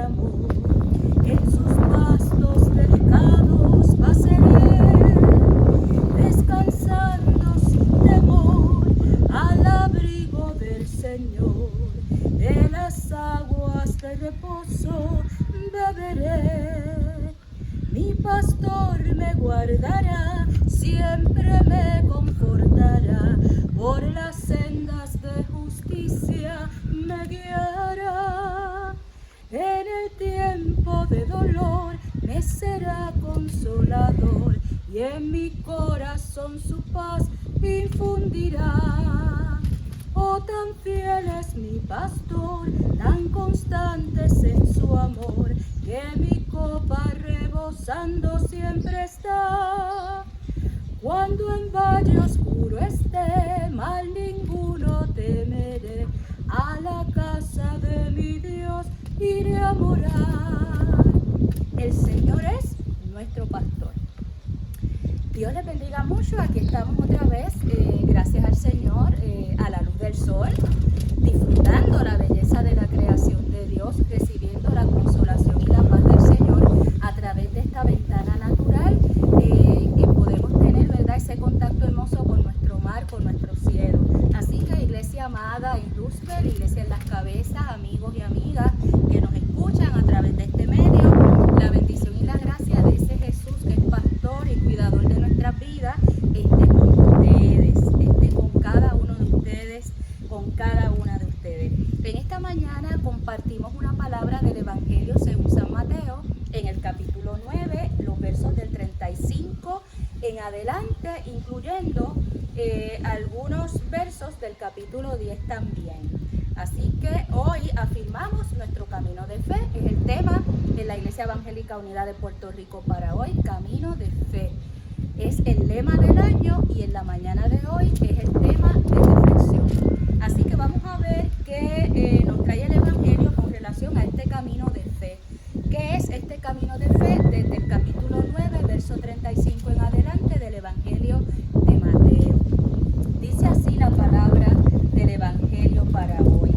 amor. En sus pastos delicados pasaré, descansando sin temor al abrigo del Señor. De las aguas de reposo beberé. Mi pastor me guardará, siempre me confortará. Por las sendas de justicia me guiará. En el tiempo de dolor me será consolador, y en mi corazón su paz infundirá. Oh, tan fiel es mi pastor, tan constantes en su amor, que mi copa rebosando siempre está. Cuando en valle oscuro esté, mal ninguno temeré. A la casa de mi Dios iré a morar. El Señor es nuestro pastor. Dios les bendiga mucho. Aquí estamos otra vez, gracias al Señor, a la luz del sol, disfrutando la belleza de la creación de Dios, recibiendo la consolación y la paz del Señor a través de esta ventana natural que podemos tener, ¿verdad? Ese contacto hermoso con nuestro mar, con nuestro cielo. Así que, iglesia amada en Roosevelt, iglesia en las cabezas, amigos y amigas que nos escuchan a través de este medio, la bendición y la gracia de ese Jesús que es pastor y cuidador de nuestras vidas, esté con ustedes, esté con cada uno de ustedes, con cada una de ustedes. En esta mañana compartimos una palabra del Evangelio según San Mateo, en el capítulo 9, los versos del 35 en adelante, incluyendo algunos versos del capítulo 10 también. Así que hoy afirmamos nuestro camino de fe, es el tema de la Iglesia Evangélica Unida de Puerto Rico para hoy, camino de fe. Es el lema del año y en la mañana de hoy es el tema de reflexión. Así que vamos a ver qué nos trae el Evangelio con relación a este camino de fe. ¿Qué es este camino de fe? Desde el capítulo 9, verso 35 en adelante del Evangelio de Mateo. Dice así la palabra del Evangelio para hoy.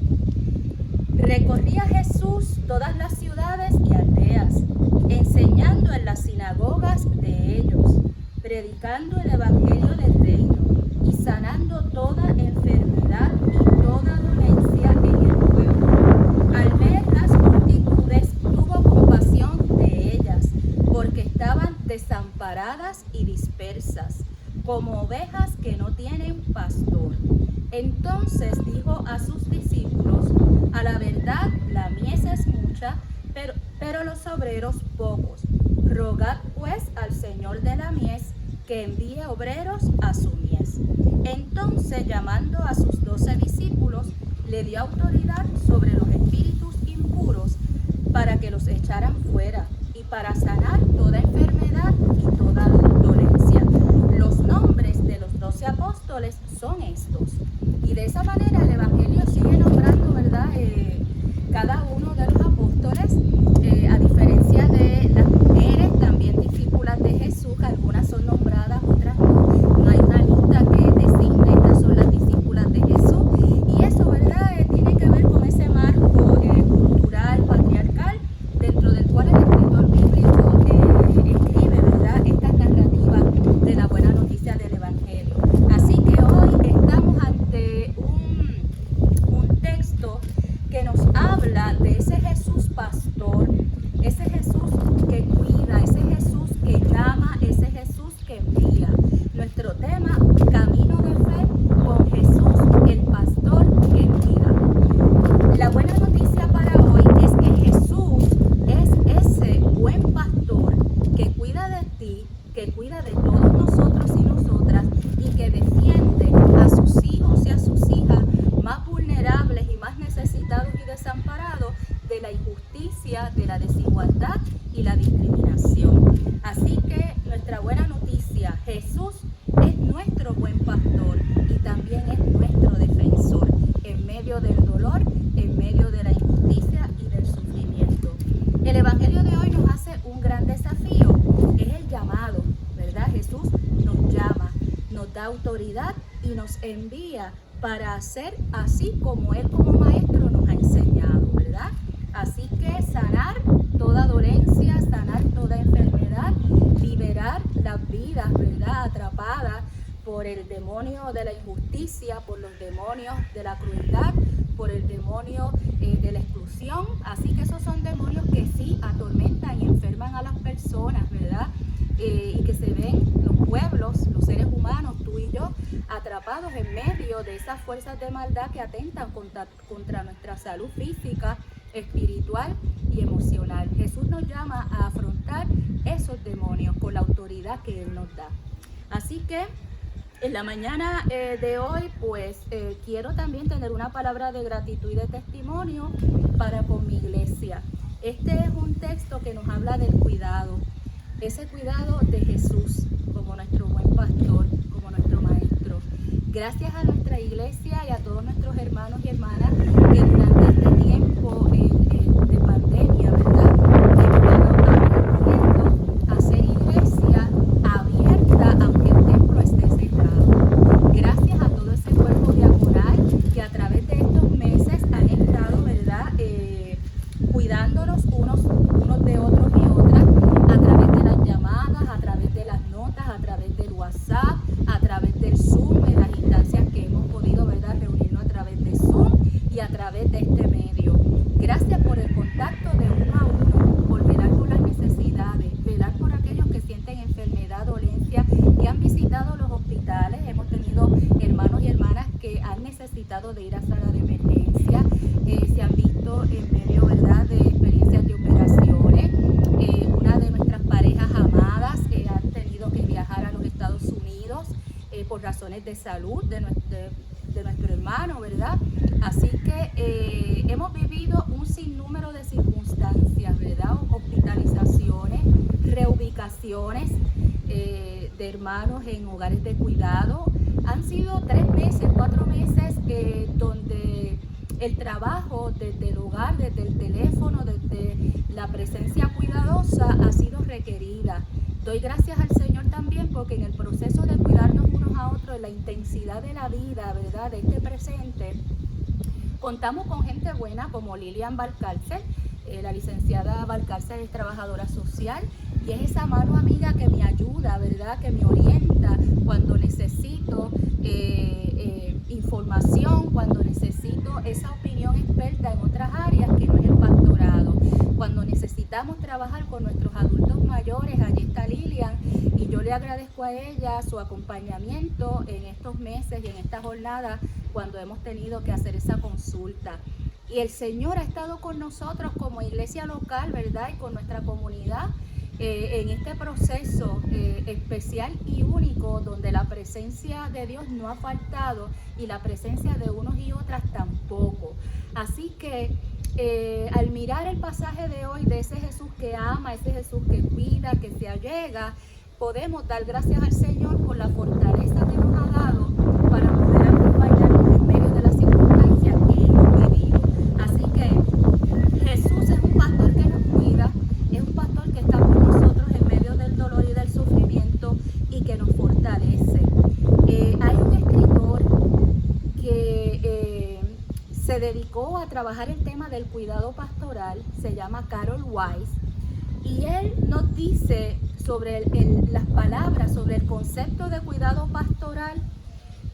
Recorría Jesús todas las ciudades y aldeas, enseñando en las sinagogas de ellos, predicando el Evangelio del reino y sanando toda enfermedad y toda dolencia en el pueblo. Al ver las multitudes, tuvo compasión de ellas, porque estaban desamparadas y dispersas, como ovejas que no tienen pastor. Entonces dijo a sus discípulos: a la verdad, la mies es mucha, pero los obreros pocos. Rogad pues al Señor de la mies que envíe obreros a su mies. Entonces, llamando a sus 12 discípulos, le dio autoridad sobre los espíritus impuros para que los echaran fuera y para sanar toda enfermedad y toda dolencia. Los nombres de los 12 apóstoles son estos. Y de esa manera el Evangelio sigue nombrando, ¿verdad?, cada uno de los apóstoles, a diferencia de las mujeres, también discípulas de Jesús, algunas son nombradas, otras no. No hay una lista que designe, estas son las discípulas de Jesús. Y eso, ¿verdad?, tiene que ver con ese marco cultural, patriarcal, dentro del cual el escritor bíblico escribe, ¿verdad?, estas narrativas de la buena noticia del Evangelio. Así que hoy estamos ante un texto que nos habla de ese Jesús pastor, ese Jesús que cuida, ese Jesús que llama, ese Jesús que envía. Nuestro tema, camino de fe con Jesús, el pastor que envía. La buena noticia para hoy es que Jesús es ese buen pastor que cuida de ti, que cuida de todos nosotros y nosotras, y que defiende a sus hijos y a sus hijas más vulnerables y más necesitados y desamparados de la injusticia, de la desigualdad y la discriminación. Así que nuestra buena noticia, Jesús es nuestro buen pastor y también es nuestro defensor en medio del dolor, en medio de la injusticia y del sufrimiento. El Evangelio de hoy nos hace un gran desafío, es el llamado, ¿verdad? Jesús nos llama, nos da autoridad y nos envía para hacer así como Él como Maestro nos ha enseñado, ¿verdad? Así que sanar toda dolencia, sanar toda enfermedad, liberar las vidas, ¿verdad?, atrapadas por el demonio de la injusticia, por los demonios de la crueldad, por el demonio de la exclusión. Así que esos son demonios que sí atormentan y enferman a las personas, ¿verdad? Y que se ven los pueblos, los seres humanos, tú y yo, atrapados en medio de esas fuerzas de maldad que atentan contra nuestra salud física, espiritual y emocional. Jesús nos llama a afrontar esos demonios con la autoridad que Él nos da. Así que en la mañana de hoy, pues quiero también tener una palabra de gratitud y de testimonio para con mi iglesia. Este es un texto que nos habla del cuidado, ese cuidado de Jesús como nuestro buen pastor, como nuestro maestro. Gracias a nuestra iglesia y a todos nuestros hermanos y hermanas que durante este tiempo de pandemia, ¿verdad?, a ser iglesia abierta aunque el templo esté cerrado. Gracias a todo ese cuerpo diaconal que a través de estos meses han estado, ¿verdad?, cuidándonos unos de otros y otras a través de las llamadas, a través de las notas, a través del WhatsApp, a través del Zoom, en las instancias que hemos podido, ¿verdad?, reunirnos a través de Zoom y a través de este medio. Gracias por el contacto de uno a uno, por velar por las necesidades, velar por aquellos que sienten enfermedad, dolencia, que han visitado los hospitales. Hemos tenido hermanos y hermanas que han necesitado de ir a sala de emergencia, se han visto en medio, ¿verdad?, de experiencias de operaciones. Una de nuestras parejas amadas han tenido que viajar a los Estados Unidos por razones de salud de nuestro hermano, ¿verdad? Así que hemos vivido un sinnúmero de circunstancias, ¿verdad? Hospitalizaciones, reubicaciones de hermanos en hogares de cuidado. Han sido 3 meses, 4 meses donde el trabajo desde el hogar, desde el teléfono, desde la presencia cuidadosa ha sido requerida. Doy gracias al Señor también porque en el proceso de cuidarnos unos a otros, en la intensidad de la vida, ¿verdad?, de este presente, contamos con gente buena como Lilian Valcárcel. La licenciada Valcárcel es trabajadora social y es esa mano amiga que me ayuda, ¿verdad?, que me orienta cuando necesito información, cuando necesito esa opinión experta en otras áreas que no es el pastorado. Cuando necesitamos trabajar con nuestros adultos mayores, allí está Lilian, y yo le agradezco a ella su acompañamiento en estos meses y en esta jornada cuando hemos tenido que hacer esa consulta. Y el Señor ha estado con nosotros como iglesia local, ¿verdad?, y con nuestra comunidad en este proceso especial y único donde la presencia de Dios no ha faltado y la presencia de unos y otras tampoco. Así que al mirar el pasaje de hoy de ese Jesús que ama, ese Jesús que cuida, que se allega, podemos dar gracias al Señor por la fortaleza que nos ha dado para poder acompañarnos en medio de las circunstancias que hemos vivido. Así que Jesús es un pastor que nos cuida, es un pastor que está con nosotros en medio del dolor y del sufrimiento y que nos fortalece. Hay un escritor que se dedicó a trabajar el tema del cuidado pastoral, se llama Carol Weiss, y él nos dice sobre las palabras, sobre el concepto de cuidado pastoral,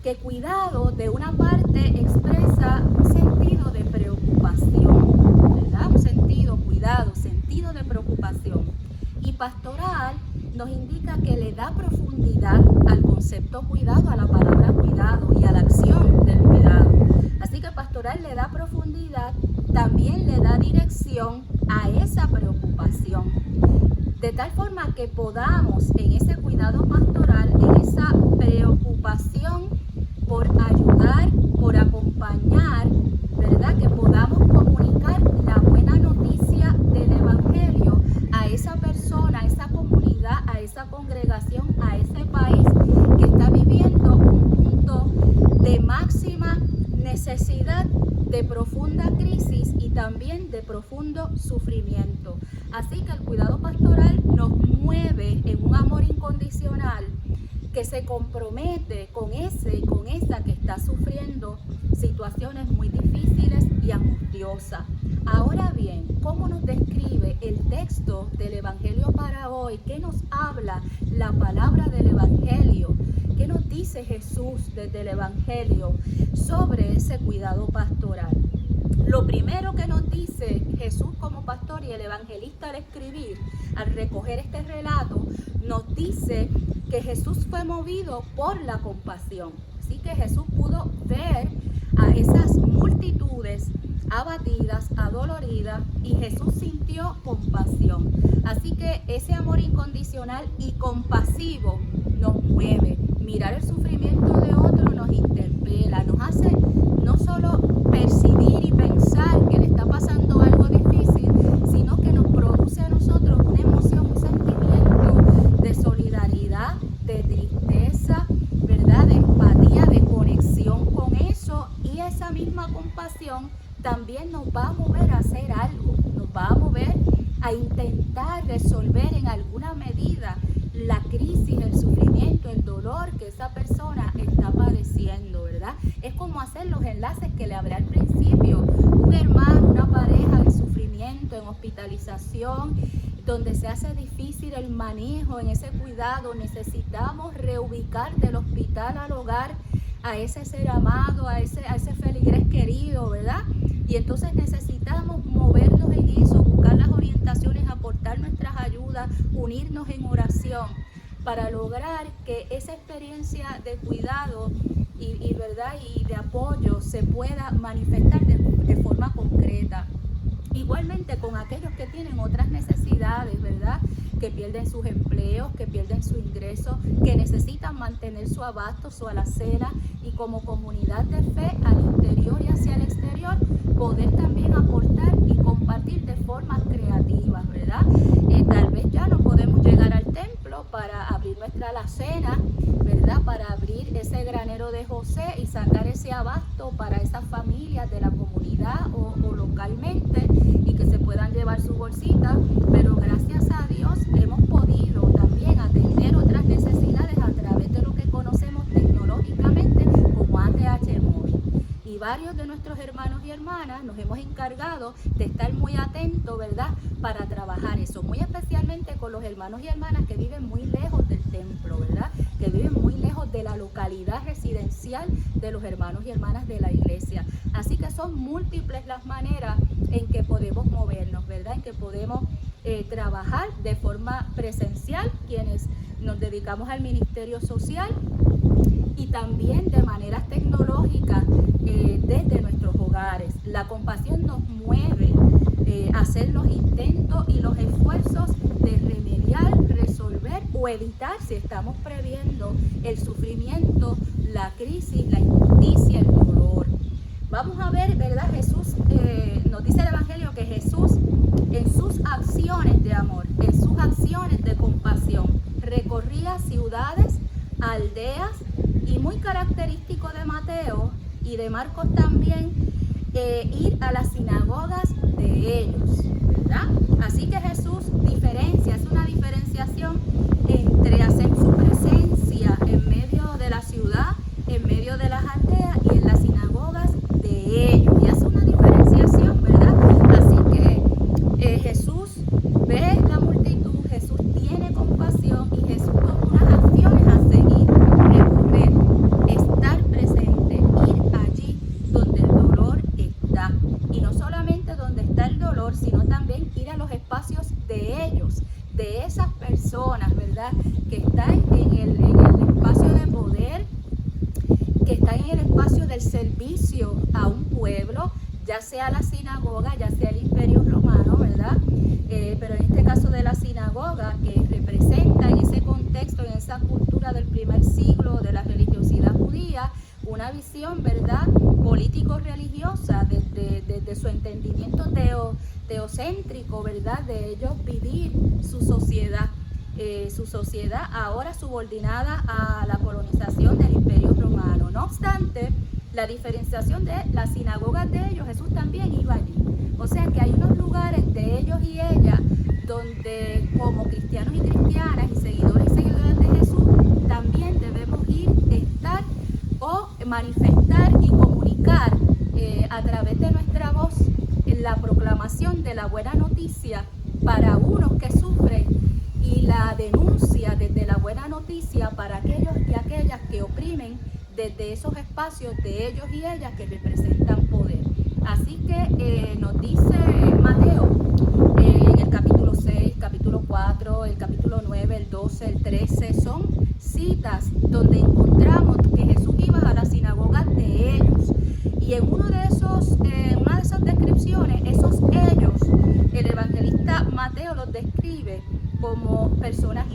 que cuidado de una parte expresa un sentido de preocupación, ¿verdad? Un sentido, cuidado, sentido de preocupación. Y pastoral nos indica que le da profundidad al concepto cuidado, a la palabra cuidado y a la acción del cuidado. Así que pastoral le da profundidad, también le da dirección a esa preocupación. De tal forma que podamos en ese cuidado pastoral, en esa preocupación por ayudar, por acompañar, ¿verdad?, que podamos comunicar la buena noticia del Evangelio a esa persona, a esa comunidad, a esa congregación, a ese país que está viviendo un punto de máxima necesidad, de profunda crisis y también de profundo sufrimiento. Así que el cuidado pastoral nos mueve en un amor incondicional que se compromete con ese y con esa que está sufriendo situaciones muy difíciles y angustiosas. Ahora bien, ¿cómo nos describe el texto del Evangelio para hoy? ¿Qué nos habla la palabra del Evangelio? ¿Qué nos dice Jesús desde el Evangelio sobre ese cuidado pastoral? Lo primero que nos dice Jesús como pastor y el evangelista al escribir, al recoger este relato, nos dice que Jesús fue movido por la compasión. Así que Jesús pudo ver a esas multitudes abatidas, adoloridas, y Jesús sintió compasión. Así que ese amor incondicional y compasivo nos mueve. Mirar el sufrimiento de otro nos interpela, nos hace no solo percibir y pensar que le está pasando algo difícil, sino que nos produce a nosotros una emoción, un sentimiento de solidaridad, de tristeza, ¿verdad? De empatía, de conexión con eso, y esa misma compasión también nos va a mover a hacer algo, nos va a mover a intentar resolver en alguna medida la crisis, el sufrimiento, el dolor que esa persona está padeciendo, ¿verdad? Es como hacer los enlaces que le hablé al principio. Un hermano, una pareja en sufrimiento, en hospitalización, donde se hace difícil el manejo, en ese cuidado, necesitamos reubicar del hospital al hogar a ese ser amado, a ese feligrés querido, ¿verdad? Y entonces necesitamos movernos en eso, buscar las orientaciones, aportar nuestras ayudas, unirnos en oración para lograr que esa experiencia de cuidado y ¿verdad? Y de apoyo se pueda manifestar de forma concreta. Igualmente con aquellos que tienen otras necesidades, ¿verdad? Que pierden sus empleos, que pierden su ingreso, que necesitan mantener su abasto, su alacena, y como comunidad de fe al interior y hacia el exterior, poder también aportar y compartir de formas creativas, ¿verdad? Tal vez ya no podemos llegar al templo para abrir nuestra alacena, ¿verdad? Para abrir ese granero de José y sacar ese abasto para esas familias de la comunidad o localmente, y que se puedan llevar su bolsita, pero gracias a Dios hemos podido también atender otras necesidades a través de lo que conocemos tecnológicamente como ATH Móvil. Y varios de nuestros hermanos y hermanas nos hemos encargado de estar muy atentos, ¿verdad? Para trabajar eso, muy especialmente con los hermanos y hermanas que viven muy lejos del templo, ¿verdad? Que viven muy lejos de la localidad residencial de los hermanos y hermanas de la iglesia. Así que son múltiples las maneras en que podemos movernos, ¿verdad? En que podemos trabajar de forma presencial, quienes nos dedicamos al ministerio social, y también de maneras tecnológicas desde nuestros hogares. La compasión nos mueve a hacer los intentos y los esfuerzos de remediar, resolver o evitar, si estamos previendo el sufrimiento, la crisis, la injusticia, el dolor. Vamos a ver, ¿verdad? Jesús, nos dice el Evangelio que Jesús, en sus acciones de amor, en sus acciones de compasión, recorría ciudades, aldeas, y muy característico de Mateo y de Marcos también, ir a las sinagogas de ellos, ¿verdad? Así que Jesús hace una diferenciación entre hacer su presencia en medio de la ciudad, en medio de las aldeas y en las sinagogas de ellos, y hace una diferenciación, ¿verdad? Así que Jesús ve la multitud, Jesús tiene compasión, y Jesús toma unas acciones a seguir, recorrer, estar presente, ir allí donde el dolor está, y no solamente donde está el dolor, sino también ir a los espacios de ellos, de esas personas, ¿verdad? Que están en el espacio de poder, que están en el espacio del servicio a un pueblo, ya sea la sinagoga, ya sea el imperio romano, ¿verdad? Pero en este caso de la sinagoga, que representa en ese contexto, en esa cultura del primer siglo de la religiosidad judía, una visión, ¿verdad?, político-religiosa desde su entendimiento teocéntrico, ¿verdad?, de ellos vivir su sociedad ahora subordinada a la colonización del imperio romano. No obstante, la diferenciación de las sinagogas de ellos, Jesús también iba allí. O sea que hay unos lugares de ellos y ellas donde, como cristianos y cristianas y seguidores de Jesús, también debemos estar o manifestar y comunicar a través de nuestra voz la proclamación de la buena noticia para unos que sufren y la denuncia desde la buena noticia para aquellos y aquellas que oprimen desde esos espacios de ellos y ellas que representan poder. Así que nos dice Mateo en el capítulo 6, capítulo 4, el capítulo 9, el 12, el 13, son citas donde encontramos que Jesús iba a la sinagoga de ellos. Y en una de esas descripciones, esos ellos, el evangelista Mateo los describe como personas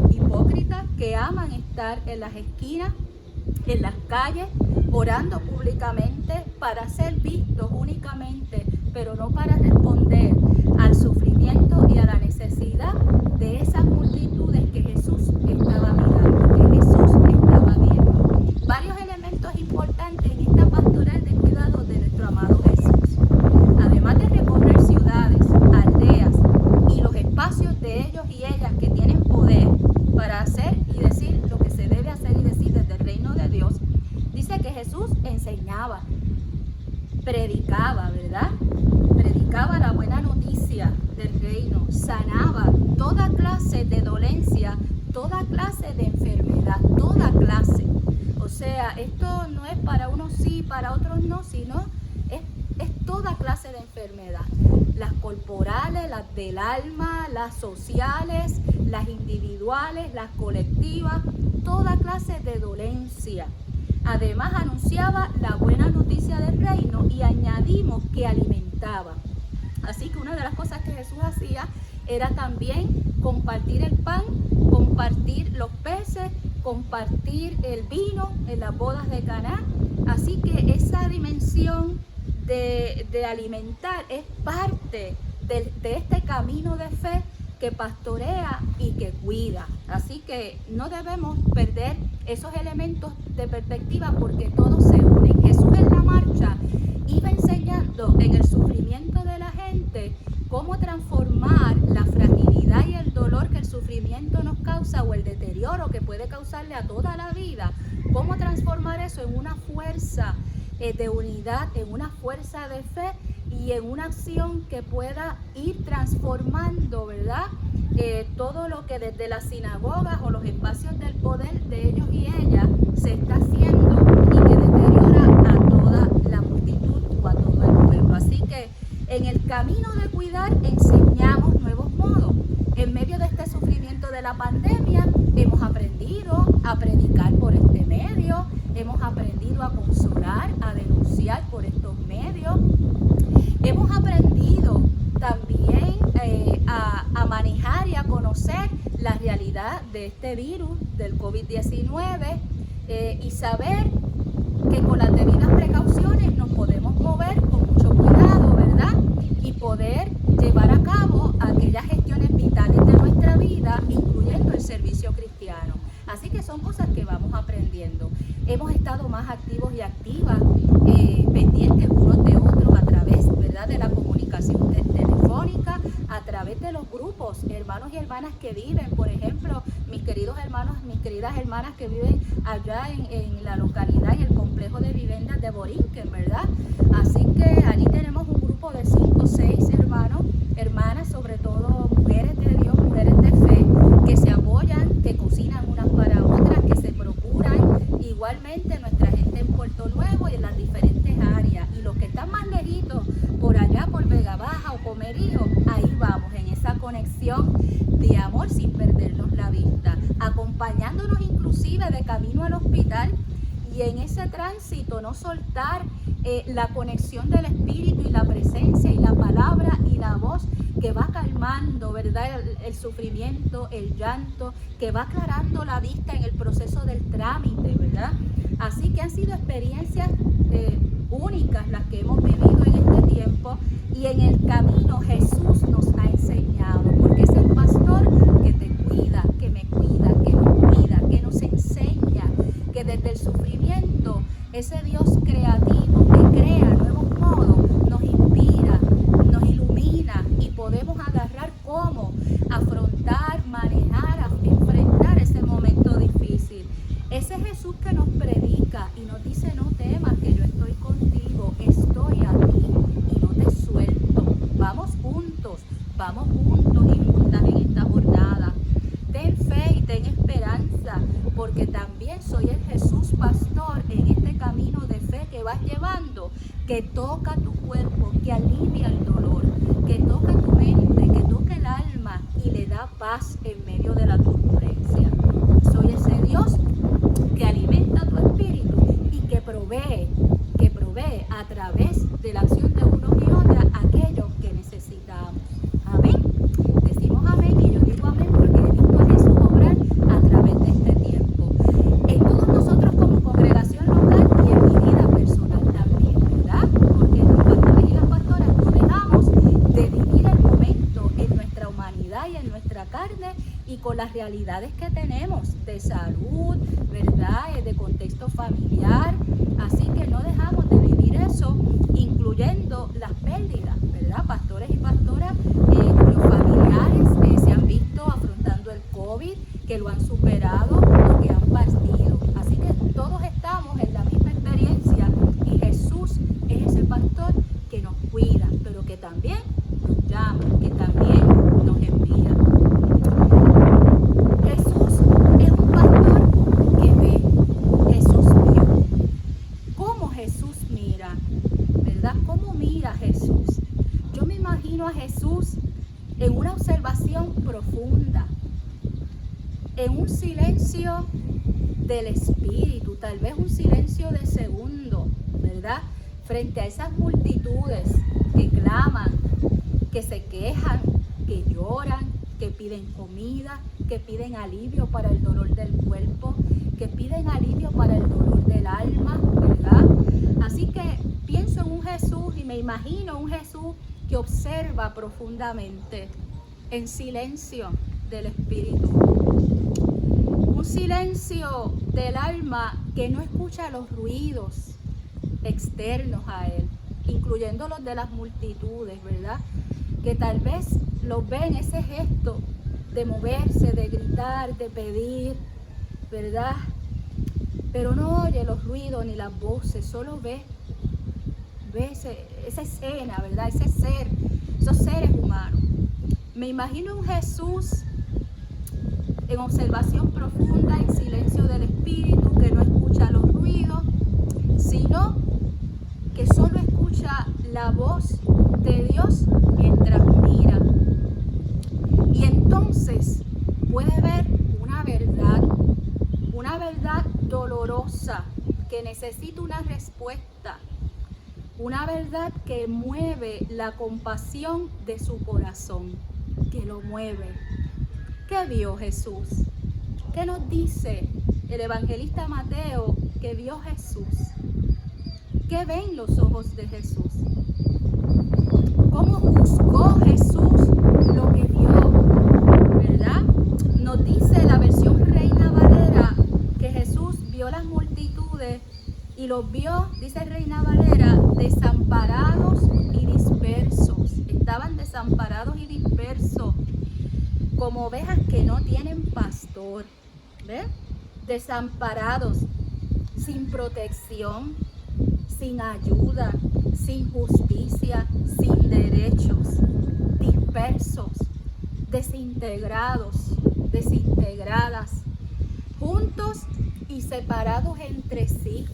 hipócritas que aman estar en las esquinas, en las calles, orando públicamente para ser vistos únicamente, pero no para responder al sufrimiento y a la necesidad de esas multitudes que Jesús estaba mirando, que Jesús estaba viendo. Varios elementos importantes en esta pastoral de cuidado de nuestro amado Jesús. Además de recorrer ciudades, aldeas y los espacios de ellos y ellas que tienen poder para hacer y decir lo que se debe hacer y decir desde el reino de Dios, dice que Jesús enseñaba, predicaba, ¿verdad? Predicaba la buena noticia del reino, sanaba toda clase de dolencia, toda clase de enfermedad, toda clase. O sea, esto no es para unos sí, para otros no, sino es toda clase de enfermedad. Las corporales, las del alma, las sociales, las individuales, las colectivas, toda clase de dolencia. Además anunciaba la buena noticia del reino y añadimos que alimentaba. Así que una de las cosas que Jesús hacía era también compartir el pan, compartir los peces, compartir el vino en las bodas de Caná. Así que esa dimensión de alimentar es parte de este camino de fe que pastorea y que cuida. Así que no debemos perder esos elementos de perspectiva porque todos se unen. Jesús en la marcha iba enseñando en el sufrimiento de la gente cómo transformar la fragilidad y el dolor que el sufrimiento nos causa o el deterioro que puede causarle a toda la vida, cómo transformar eso en una fuerza de unidad, en una fuerza de fe y en una acción que pueda ir transformando, ¿verdad? Todo lo que desde las sinagogas o los espacios del poder de ellos y ellas se está haciendo y que deteriora a toda la multitud o a todo el pueblo. Así que en el camino de cuidar enseñamos nuevos modos. En medio de este sufrimiento de la pandemia hemos aprendido a predicar por este medio, hemos aprendido a consolar, a denunciar por estos medios. Hemos aprendido también a manejar y a conocer la realidad de este virus, del COVID-19, y saber que con las debidas precauciones nos podemos mover con mucho cuidado, ¿verdad? Y poder llevar a cabo aquellas gestiones vitales de nuestra vida, incluyendo el servicio cristiano. Así que son cosas que vamos aprendiendo. Hemos estado más activos y activas, pendientes unos de otros a través, ¿verdad?, de la comunicación telefónica, a través de los grupos, hermanos y hermanas que viven, por ejemplo, mis queridos hermanos, mis queridas hermanas que viven allá en la localidad y el complejo de viviendas de Borinquen, ¿verdad? Así que allí tenemos un grupo de 5 o 6 hermanos, hermanas, sobre todo mujeres de Dios, mujeres de fe, que se apoyan, que cocinan unas para otras, que se procuran. Igualmente nuestra gente en Puerto Nuevo y en las diferentes áreas. Y los que están más lejitos, por allá, por Vega Baja o Comerío, ahí vamos, en esa conexión de amor sin perdernos la vista, acompañándonos inclusive de camino al hospital y en ese tránsito no soltar la conexión del Espíritu y la presencia y la palabra y la voz que va calmando, ¿verdad?, el sufrimiento, el llanto, que va aclarando la vista en el proceso del trámite, ¿verdad? Así que han sido experiencias únicas las que hemos vivido en este tiempo y en el camino Jesús nos ha enseñado, porque es el pastor que te cuida, que me cuida, que nos cuida, que nos enseña, que desde el sufrimiento, ese Dios creativo que crea nuevos modos, nos inspira, nos ilumina y podemos agarrar cómo afrontar, manejar, enfrentar ese momento difícil. Jesús pastor en este camino de fe que vas llevando, que toca tu cuerpo, que alivia el dolor, que toca tu mente, que toca el alma y le da paz en medio de la turbulencia. Soy ese Dios que alimenta tu espíritu y que provee a través de la acción de unos y otras aquello que necesitamos. Amén. Decimos amén y yo digo amén porque he visto a Jesús obrar a través de este tiempo. En todos nosotros como congregación local y en mi vida personal también, ¿verdad? Porque los pastores y las pastoras no dejamos de vivir el momento en nuestra humanidad y en nuestra carne y con las realidades que tenemos de salud, ¿verdad? De contexto familiar. Así que no dejamos de vivir eso, incluyendo las pérdidas, ¿verdad? Pastores y pastoras cuyos familiares se han visto afrontando el COVID, que lo han superado o que han partido. Así que todos estamos en la misma experiencia y Jesús es ese pastor que nos cuida, pero que también nos llama, que también nos envía. Jesús es un pastor que ve. Jesús vio. ¿Cómo Jesús mira? ¿Verdad? ¿Cómo mira Jesús? Yo me imagino a Jesús en una observación profunda, en un silencio del espíritu, tal vez un silencio de segundo, ¿verdad? Frente a esas multitudes que claman, que se quejan, que lloran, que piden comida, que piden alivio para el dolor del cuerpo, que piden alivio para el dolor del alma, ¿verdad? Así que pienso en un Jesús y me imagino un Jesús que observa profundamente, en silencio del espíritu. Un silencio del alma que no escucha los ruidos externos a él, incluyendo los de las multitudes, ¿verdad? Que tal vez los ven ese gesto de moverse, de gritar, de pedir, ¿verdad? Pero no oye los ruidos ni las voces, solo ve esa escena, ¿verdad? Ese ser, esos seres humanos. Me imagino un Jesús en observación profunda, en silencio del espíritu, que no escucha los ruidos, sino que solo escucha la voz de Dios mientras mira. Y entonces puede ver una verdad dolorosa que necesita una respuesta, una verdad que mueve la compasión de su corazón, que lo mueve. ¿Qué vio Jesús? ¿Qué nos dice el evangelista Mateo que vio Jesús? ¿Qué ven los ojos de Jesús? ¿Cómo juzgó Jesús lo que vio? ¿Verdad? Nos dice la versión Reina Valera que Jesús vio las multitudes y los vio, dice Reina Valera, desamparados y dispersos. Estaban desamparados y dispersos, como ovejas que no tienen pastor. ¿Ves? Desamparados, sin protección, sin ayuda, sin justicia, sin derechos, dispersos, desintegrados, desintegradas, juntos y separados entre sí.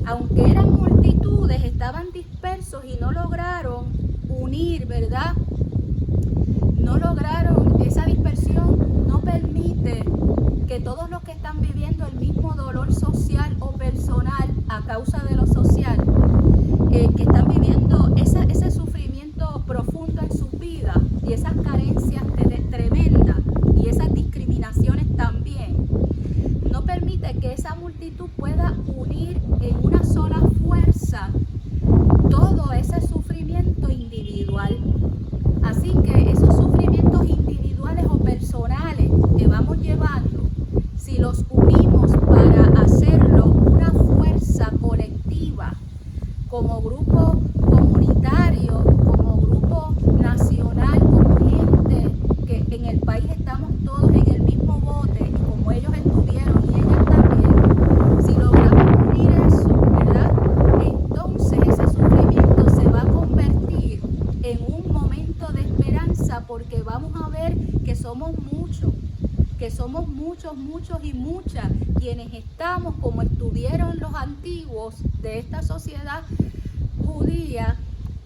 Aunque eran multitudes, estaban dispersos y no lograron unir, ¿verdad? No lograron, esa dispersión no permite que todos los que están viviendo el mismo dolor social o personal a causa de lo social, que están viviendo ese sufrimiento profundo en sus vidas y esas carencias tremendas y esas discriminaciones también, no permite que esa multitud pueda unir en una sola fuerza todo ese sufrimiento individual. Así que esos sufrimientos individuales o personales que vamos llevando, si los unimos para hacerlo una fuerza colectiva, como grupo comunitario, como grupo nacional, como gente que en el país estamos todos en el mismo bote, como ellos estuvieron y ellas también, si logramos unir eso somos muchos y muchas quienes estamos como estuvieron los antiguos de esta sociedad judía,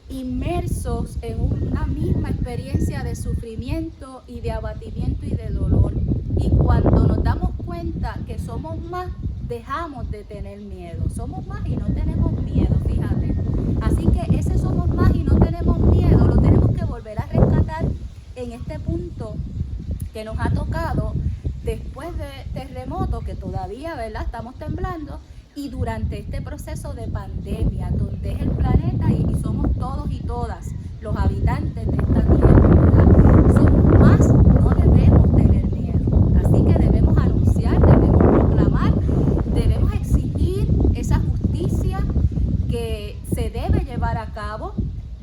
inmersos en una misma experiencia de sufrimiento y de abatimiento y de dolor. Y cuando nos damos cuenta que somos más, dejamos de tener miedo. Somos más y no tenemos miedo, fíjate. Así que ese somos más y no tenemos miedo lo tenemos que volver a rescatar en este punto que nos ha tocado después de terremoto, que todavía, ¿verdad?, estamos temblando, y durante este proceso de pandemia, donde es el planeta y somos todos y todas los habitantes de esta tierra, ¿verdad? Somos más, no debemos tener miedo. Así que debemos anunciar, debemos proclamar, debemos exigir esa justicia que se debe llevar a cabo.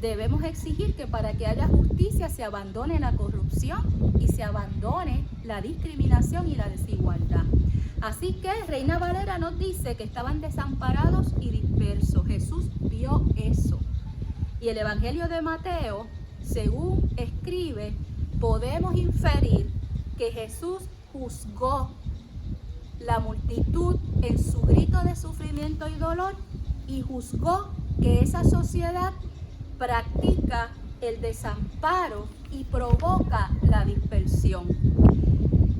Debemos exigir que para que haya justicia se abandone la corrupción y se abandone la discriminación y la desigualdad. Así que Reina Valera nos dice que estaban desamparados y dispersos. Jesús vio eso. Y el Evangelio de Mateo, según escribe, podemos inferir que Jesús juzgó la multitud en su grito de sufrimiento y dolor y juzgó que esa sociedad practica el desamparo y provoca la dispersión.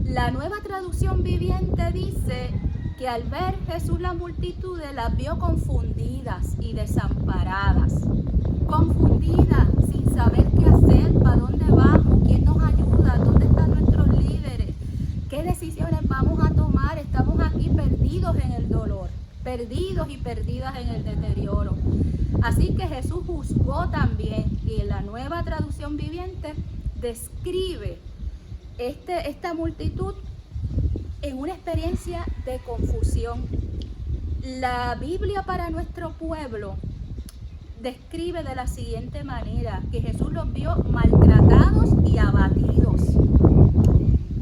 La Nueva Traducción Viviente dice que al ver Jesús las multitudes las vio confundidas y desamparadas. Confundidas, sin saber qué hacer, para dónde vamos, quién nos ayuda, dónde están nuestros líderes, qué decisiones vamos a tomar. Estamos aquí perdidos en el dolor, perdidos y perdidas en el deterioro. Así que Jesús juzgó también, y en la Nueva Traducción Viviente describe esta multitud en una experiencia de confusión. La Biblia para nuestro pueblo describe de la siguiente manera, que Jesús los vio maltratados y abatidos.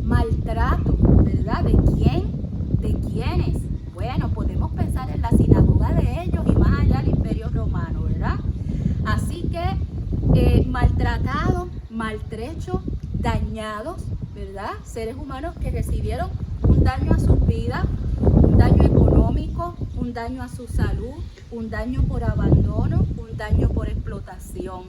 Maltrato, ¿verdad? ¿De quién? ¿De quiénes? Bueno, podemos pensar en la sinagoga de ellos y más allá el Imperio Romano, ¿verdad? Así que maltratados, maltrechos, dañados, ¿verdad? Seres humanos que recibieron un daño a sus vidas, un daño económico, un daño a su salud, un daño por abandono, un daño por explotación.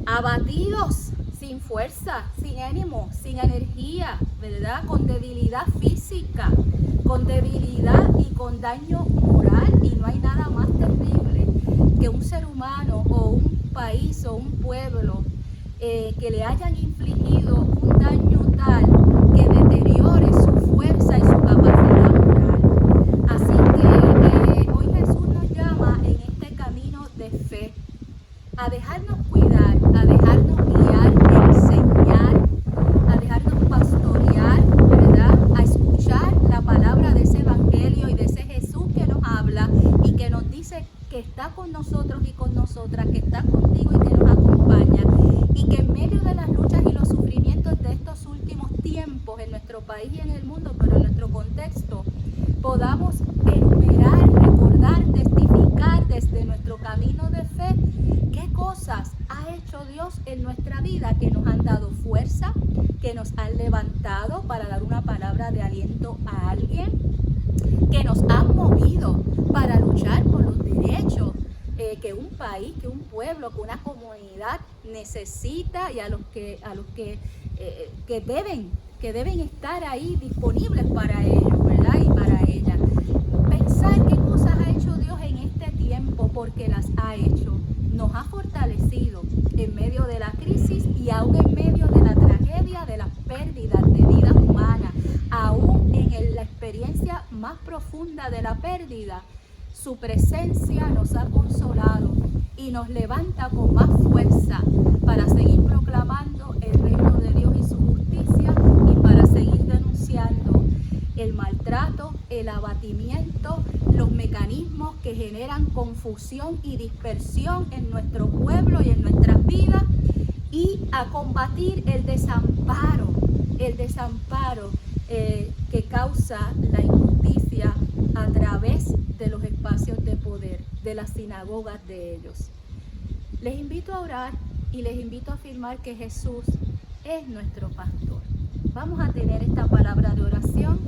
Abatidos, sin fuerza, sin ánimo, sin energía, ¿verdad? Con debilidad física, con debilidad y con daño moral. Y no hay nada más terrible que un ser humano o un país o un pueblo que le hayan infligido un daño tal que deteriore su fuerza y su capacidad moral. Así que hoy Jesús nos llama en este camino de fe a dejarnos cuidar, a dejarnos guiar, enseñar, a dejarnos pastorear, ¿verdad? A escuchar la palabra de ese Evangelio y de ese Jesús que nos habla y que nos dice que está con nosotros y con nosotras, que está contigo y que nos acompaña, y que en medio de las luchas y los sufrimientos de estos últimos tiempos en nuestro país y en el mundo, pero en nuestro contexto, podamos enumerar, recordar, testificar desde nuestro camino de fe qué cosas ha hecho Dios en nuestra vida, que nos han dado fuerza, que nos han levantado para dar una palabra de aliento a alguien, que nos han movido para luchar por los derechos que un país, que un pueblo, que una comunidad necesita, y a los que deben estar ahí disponibles para ellos, ¿verdad? Y para ella. Pensar qué cosas ha hecho Dios en este tiempo, porque las ha hecho. Nos ha fortalecido en medio de la crisis y aún en medio de la tragedia, de las pérdidas de vidas humanas, aún en la experiencia más profunda de la pérdida. Su presencia nos ha consolado y nos levanta con más fuerza para seguir proclamando el reino de Dios y su justicia, y para seguir denunciando el maltrato, el abatimiento, los mecanismos que generan confusión y dispersión en nuestro pueblo y en nuestras vidas, y a combatir el desamparo que causa la injusticia a través de los espacios de poder, de las sinagogas de ellos. Les invito a orar y les invito a afirmar que Jesús es nuestro pastor. Vamos a tener esta palabra de oración.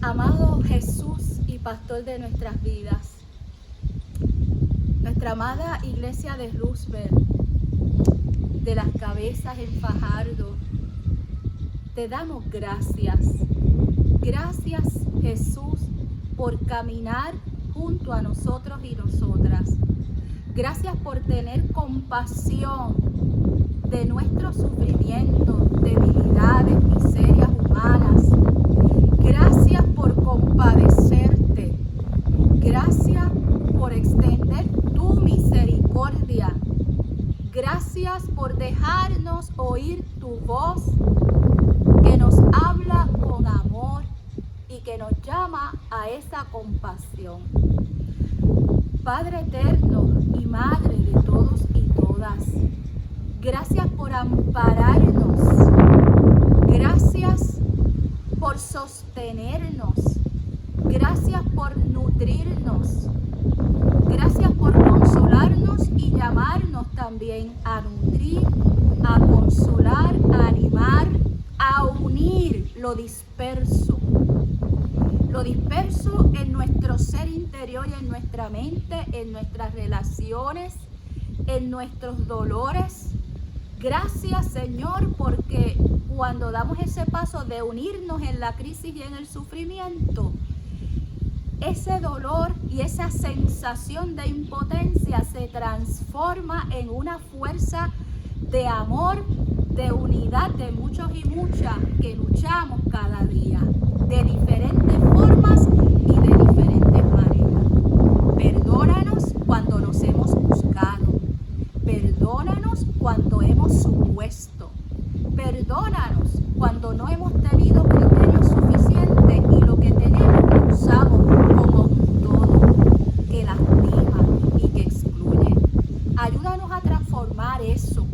Amado Jesús y pastor de nuestras vidas, nuestra amada iglesia de Roosevelt, de las Cabezas en Fajardo, te damos gracias. Gracias, Jesús, por caminar junto a nosotros y nosotras. Gracias por tener compasión de nuestros sufrimientos, debilidades, miserias humanas. Gracias por compadecerte. Gracias por extender tu misericordia. Gracias por dejarnos oír tu voz que nos habla con amor y que nos llama a esa compasión. Padre eterno y Madre de todos y todas, gracias por ampararnos. Gracias por sostenernos. Gracias por nutrirnos. Gracias por consolarnos y llamarnos también a nutrir, a consolar, a animar, a unir lo disperso en nuestro ser interior y en nuestra mente, en nuestras relaciones, en nuestros dolores. Gracias, Señor, porque cuando damos ese paso de unirnos en la crisis y en el sufrimiento, ese dolor y esa sensación de impotencia se transforma en una fuerza de amor, de unidad de muchos y muchas que luchamos cada día, de diferentes formas y de diferentes maneras. Perdónanos cuando nos hemos juzgado. Perdónanos cuando hemos supuesto. Perdónanos cuando no hemos tenido criterios suficientes y lo que tenemos lo usamos como un todo que lastima y que excluye. Ayúdanos a transformar eso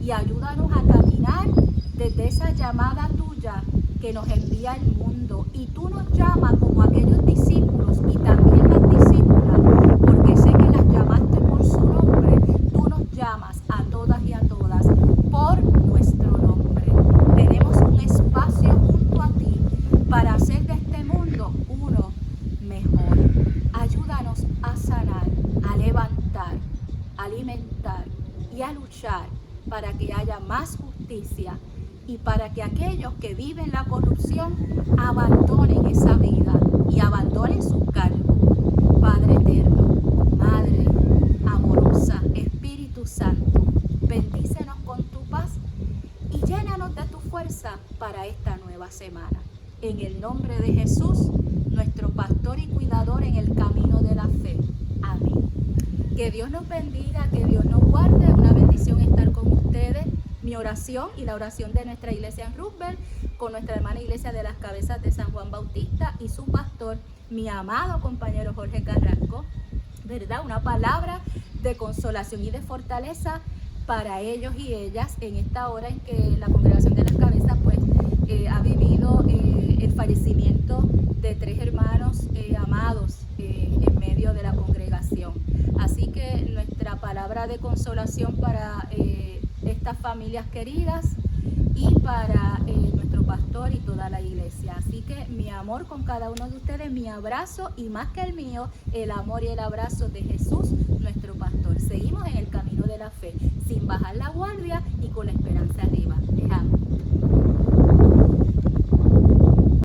y ayúdanos a caminar desde esa llamada tuya que nos envía el mundo. Y tú nos llamas como aquellos discípulos y también las discípulas, porque sé que las llamaste por su nombre. Tú nos llamas a todas y a todas por nuestro nombre. Tenemos un espacio junto a ti para hacer de este mundo uno mejor. Ayúdanos a sanar, a levantar, a alimentar y a luchar para que haya más justicia y para que aquellos que viven la corrupción abandonen esa vida y abandonen sus cargos. Padre eterno, Madre amorosa, Espíritu Santo, bendícenos con tu paz y llénanos de tu fuerza para esta nueva semana. En el nombre de Jesús, nuestro pastor y cuidador en el camino de la fe. Amén. Que Dios nos bendiga, que Dios nos guarde. Una bendición estar con ustedes. Mi oración y la oración de nuestra iglesia en Roosevelt, con nuestra hermana iglesia de las Cabezas de San Juan Bautista y su pastor, mi amado compañero Jorge Carrasco, ¿verdad? Una palabra de consolación y de fortaleza para ellos y ellas en esta hora en que la congregación de las Cabezas pues ha vivido el fallecimiento de 3 hermanos amados en medio de la congregación. Así que nuestra palabra de consolación para estas familias queridas y para nuestro pastor y toda la iglesia. Así que mi amor con cada uno de ustedes, mi abrazo y más que el mío, el amor y el abrazo de Jesús, nuestro pastor. Seguimos en el camino de la fe, sin bajar la guardia y con la esperanza arriba.